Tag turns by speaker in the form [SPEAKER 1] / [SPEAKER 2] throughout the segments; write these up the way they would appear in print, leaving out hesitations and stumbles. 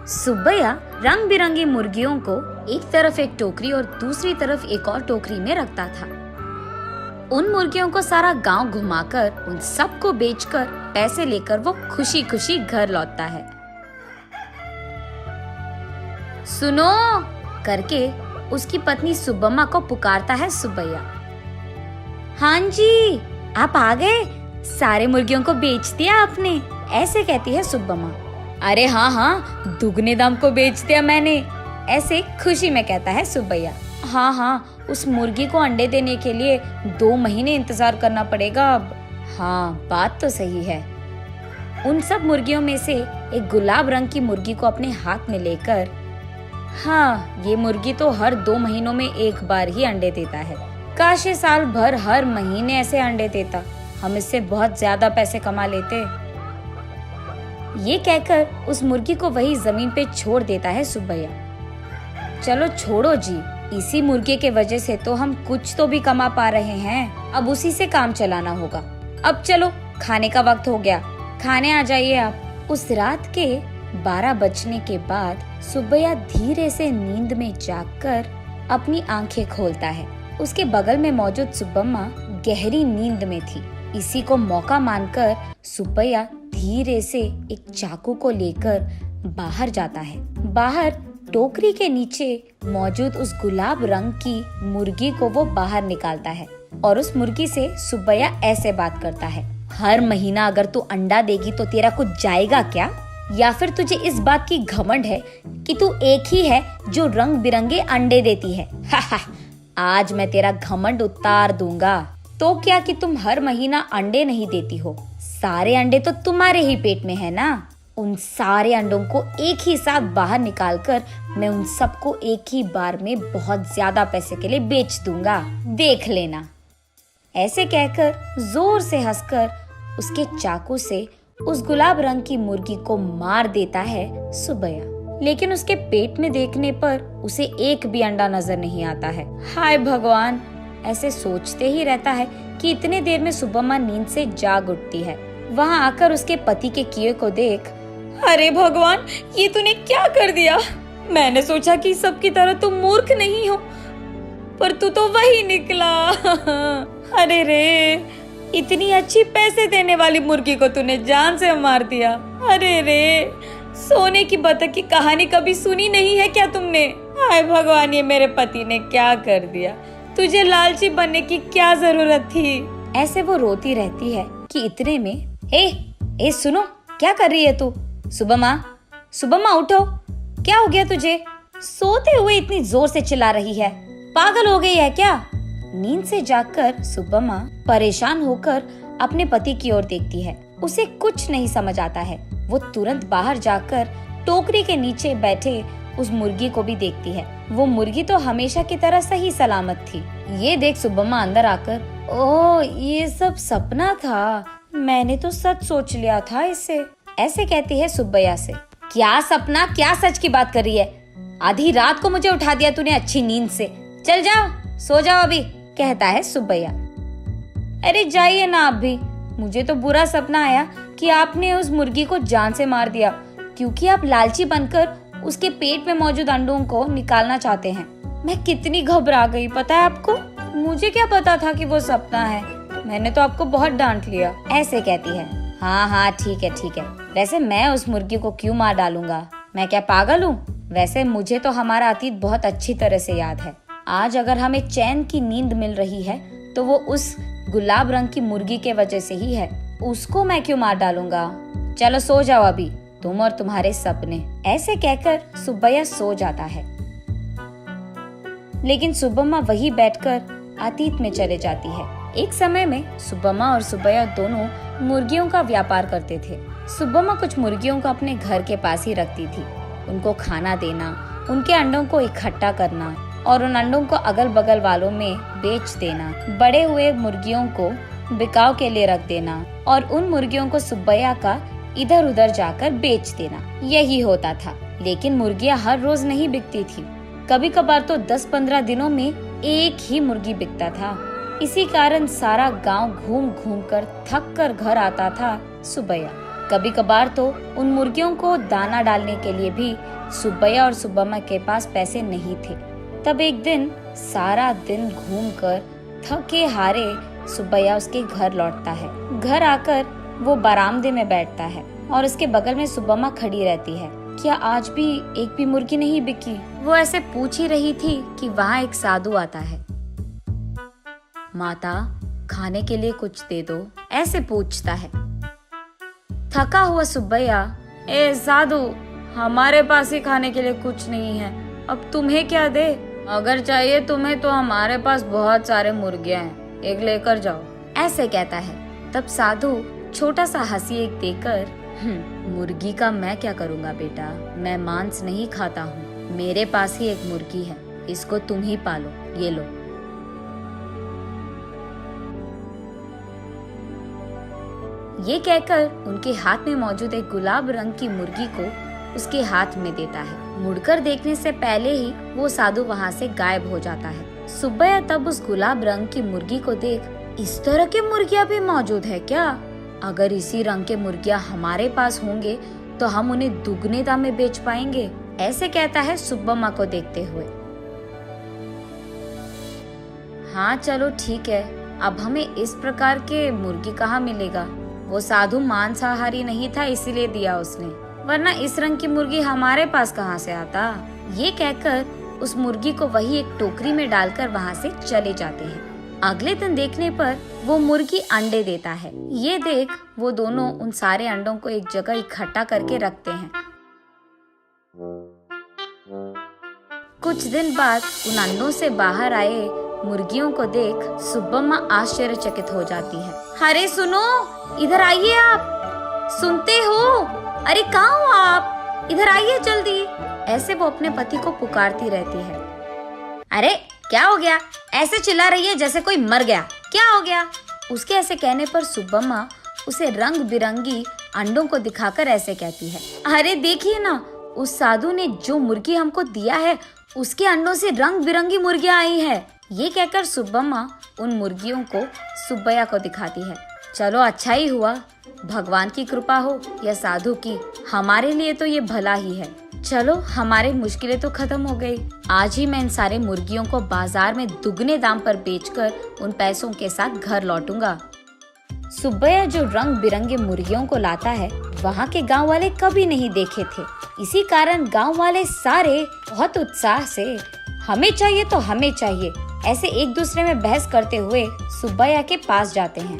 [SPEAKER 1] सुब्बैया रंग बिरंगी मुर्गियों को एक तरफ एक टोकरी और दूसरी तरफ एक और टोकरी में रखता था। उन मुर्गियों को सारा गांव घुमाकर उन सबको बेचकर पैसे लेकर वो खुशी खुशी घर लौटता है। सुनो करके उसकी पत्नी सुब्बम्मा को पुकारता है सुब्बैया। हाँ जी, आप आ गए, सारे मुर्गियों को बेच दिया आपने, ऐसे कहती है सुब्बम्मा। अरे हाँ, दुगने दाम को बेच दिया मैंने, ऐसे खुशी में कहता है सुब्बैया। हाँ, उस मुर्गी को अंडे देने के लिए 2 महीने इंतजार करना पड़ेगा अब। हाँ, बात तो सही है। उन सब मुर्गियों में से एक गुलाब रंग की मुर्गी को अपने हाथ में लेकर, हाँ, ये मुर्गी तो हर 2 महीनों में एक बार ही अंडे देता है। काश ये साल भर हर महीने ऐसे अंडे देता, हम इससे बहुत ज्यादा पैसे कमा लेते। ये कहकर उस मुर्गी को वही जमीन पे छोड़ देता है सुब्बैया। चलो छोड़ो जी, इसी मुर्गे के वजह से तो हम कुछ तो भी कमा पा रहे हैं, अब उसी से काम चलाना होगा। अब चलो, खाने का वक्त हो गया, खाने आ जाइए आप। उस रात के 12 बजने के बाद सुब्बैया धीरे से नींद में जागकर अपनी आंखें खोलता है। उसके बगल में मौजूद सुब्बम्मा गहरी नींद में थी। इसी को मौका मानकर सुब्बैया धीरे से एक चाकू को लेकर बाहर जाता है। बाहर टोकरी के नीचे मौजूद उस गुलाब रंग की मुर्गी को वो बाहर निकालता है और उस मुर्गी से सुब्बैया ऐसे बात करता है। हर महीना अगर तू अंडा देगी तो तेरा कुछ जाएगा क्या? या फिर तुझे इस बात की घमंड है कि तू एक ही है जो रंग बिरंगे अंडे देती है? आज मैं तेरा घमंड उतार दूंगा। तो क्या कि तुम हर महीना अंडे नहीं देती हो, सारे अंडे तो तुम्हारे ही पेट में है ना। उन सारे अंडों को एक ही साथ बाहर निकालकर मैं उन सबको एक ही बार में बहुत ज्यादा पैसे के लिए बेच दूंगा, देख लेना। ऐसे कहकर जोर से हंसकर उसके चाकू से उस गुलाब रंग की मुर्गी को मार देता है सुब्बैया। लेकिन उसके पेट में देखने पर उसे एक भी अंडा नजर नहीं आता है। हाय भगवान, ऐसे सोचते ही रहता है कि इतने देर में सुब्बम्मा नींद से जाग उठती है। वहाँ आकर उसके पति के किए को देख, अरे भगवान, ये तूने क्या कर दिया? मैंने सोचा कि सबकी तरह तुम मूर्ख नहीं हो, पर तू तो वही निकला। अरे रे, इतनी अच्छी पैसे देने वाली मुर्गी को तूने जान से मार दिया। अरे रे, सोने की बतख की कहानी कभी सुनी नहीं है क्या तुमने? हाय भगवान, ये मेरे पति ने क्या कर दिया? तुझे लालची बनने की क्या जरूरत थी? ऐसे वो रोती रहती है कि इतने में ए सुनो, क्या कर रही है तू? सुब्बम्मा उठो, क्या हो गया तुझे? सोते हुए इतनी जोर से चिल्ला रही है, पागल हो गई है क्या? नींद से जागकर सुब्बम्मा परेशान होकर अपने पति की ओर देखती है। उसे कुछ नहीं समझ आता है। वो तुरंत बाहर जाकर टोकरी के नीचे बैठे उस मुर्गी को भी देखती है। वो मुर्गी तो हमेशा की तरह सही सलामत थी। ये देख सुब्बम्मा अंदर आकर, ओह, ये सब सपना था, मैंने तो सच सोच लिया था इसे, ऐसे कहती है सुब्बैया से। क्या सपना, क्या सच की बात कर रही है? आधी रात को मुझे उठा दिया तूने अच्छी नींद से। चल जाओ, सो जाओ अभी, कहता है सुब्बैया। अरे जाइए ना आप भी, मुझे तो बुरा सपना आया कि आपने उस मुर्गी को जान से मार दिया, क्योंकि आप लालची बनकर उसके पेट में मौजूद अंडों को निकालना चाहते हैं। मैं कितनी घबरा गई, पता है आपको? मुझे क्या पता था कि वो सपना है, मैंने तो आपको बहुत डांट लिया, ऐसे कहती है। हाँ, ठीक है। वैसे मैं उस मुर्गी को क्यों मार डालूंगा, मैं क्या पागल हूँ? वैसे मुझे तो हमारा अतीत बहुत अच्छी तरह से याद है। आज अगर हमें चैन की नींद मिल रही है तो वो उस गुलाब रंग की मुर्गी के वजह से ही है, उसको मैं क्यों मार डालूंगा? चलो सो जाओ अभी, तुम और तुम्हारे सपने। ऐसे कहकर सुब्बैया सो जाता है। लेकिन सुब्बम्मा वही बैठकर अतीत में चले जाती है। एक समय में सुब्बम्मा और सुब्बैया दोनों मुर्गियों का व्यापार करते थे। सुब्बम्मा कुछ मुर्गियों को अपने घर के पास ही रखती थी। उनको खाना देना, उनके अंडों को इकट्ठा करना और उन अंडों को अगल बगल वालों में बेच देना, बड़े हुए मुर्गियों को बिकाव के लिए रख देना और उन मुर्गियों को सुब्बैया का इधर उधर जाकर बेच देना, यही होता था। लेकिन मुर्गियां हर रोज नहीं बिकती थी, कभी कभार तो 10-15 दिनों में एक ही मुर्गी बिकता था। इसी कारण सारा गांव घूम घूम कर थक कर घर आता था सुब्बैया। कभी कभार तो उन मुर्गियों को दाना डालने के लिए भी सुब्बैया और सुब्बम्मा के पास पैसे नहीं थे। तब एक दिन सारा दिन घूमकर थके हारे सुब्बैया उसके घर लौटता है। घर आकर वो बरामदे में बैठता है और उसके बगल में सुब्बम्मा खड़ी रहती है। क्या आज भी एक भी मुर्गी नहीं बिकी? वो ऐसे पूछ ही रही थी कि वहाँ एक साधु आता है। माता, खाने के लिए कुछ दे दो, ऐसे पूछता है। थका हुआ सुब्बैया, ए साधु, हमारे पास ही खाने के लिए कुछ नहीं है, अब तुम्हें क्या दे? अगर चाहिए तुम्हें तो हमारे पास बहुत सारे मुर्गियां हैं, एक लेकर जाओ, ऐसे कहता है। तब साधु छोटा सा हंसी एक देकर, मुर्गी का मैं क्या करूँगा बेटा, मैं मांस नहीं खाता हूँ, मेरे पास ही एक मुर्गी है, इसको तुम ही पालो, ये लो। ये कहकर उनके हाथ में मौजूद एक गुलाब रंग की मुर्गी को उसके हाथ में देता है। मुड़कर देखने से पहले ही वो साधु वहाँ से गायब हो जाता है। सुब्बैया तब उस गुलाब रंग की मुर्गी को देख, इस तरह की मुर्गियाँ भी मौजूद है क्या? अगर इसी रंग के मुर्गियाँ हमारे पास होंगे तो हम उन्हें दुगने दाम में बेच पाएंगे, ऐसे कहता है सुब्बम्मा को देखते हुए। हाँ चलो ठीक है, अब हमें इस प्रकार के मुर्गी कहाँ मिलेगा? वो साधु मांसाहारी नहीं था इसीलिए दिया उसने, वरना इस रंग की मुर्गी हमारे पास कहाँ से आता? ये कहकर उस मुर्गी को वही एक टोकरी में डालकर वहाँ से चले जाते हैं। अगले दिन देखने पर वो मुर्गी अंडे देता है। ये देख वो दोनों उन सारे अंडों को एक जगह इकट्ठा करके रखते हैं। कुछ दिन बाद उन अंडों से बाहर आए मुर्गियों को देख सुब्बम्मा आश्चर्यचकित हो जाती है। अरे सुनो, इधर आइए आप, सुनते हो? अरे कहाँ हो आप? इधर आइए जल्दी, ऐसे वो अपने पति को पुकारती रहती है। अरे क्या हो गया? ऐसे चिल्ला रही है जैसे कोई मर गया, क्या हो गया? उसके ऐसे कहने पर सुब्बम्मा उसे रंग बिरंगी अंडों को दिखाकर ऐसे कहती है, अरे देखिए ना, उस साधु ने जो मुर्गी हमको दिया है उसके अंडों से रंग बिरंगी मुर्गियाँ आई है। ये कहकर सुब्बम्मा उन मुर्गियों को सुब्बैया को दिखाती है। चलो अच्छा ही हुआ, भगवान की कृपा हो या साधु की, हमारे लिए तो ये भला ही है। चलो हमारी मुश्किलें तो खत्म हो गई। आज ही मैं इन सारे मुर्गियों को बाजार में दुगने दाम पर बेचकर उन पैसों के साथ घर लौटूंगा। सुब्बैया जो रंग बिरंगे मुर्गियों को लाता है, वहाँ के गांव वाले कभी नहीं देखे थे। इसी कारण गांव वाले सारे बहुत उत्साह से हमें चाहिए तो हमें चाहिए, ऐसे एक दूसरे में बहस करते हुए सुब्बैया के पास जाते हैं।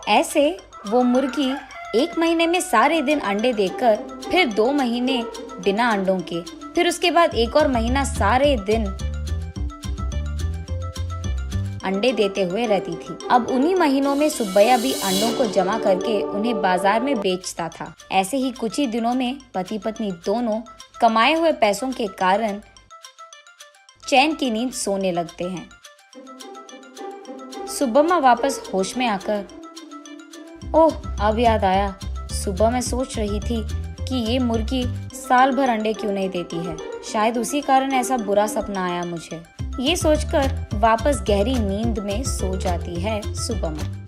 [SPEAKER 1] ऐसे वो मुर्गी एक महीने में सारे दिन अंडे देकर, फिर 2 महीने बिना अंडों के, फिर उसके बाद एक और महीना सारे दिन अंडे देते हुए रहती थी। अब उन्हीं महीनों में सुब्बैया भी अंडों को जमा करके उन्हें बाजार में बेचता था। ऐसे ही कुछ ही दिनों में पति पत्नी दोनों कमाए हुए पैसों के कारण चैन की नींद सोने लगते हैं। सुब्बम्मा वापस होश में आकर, ओह अब याद आया, सुबह मैं सोच रही थी कि ये मुर्गी साल भर अंडे क्यों नहीं देती है, शायद उसी कारण ऐसा बुरा सपना आया मुझे। ये सोचकर वापस गहरी नींद में सो जाती है सुब्बम्मा।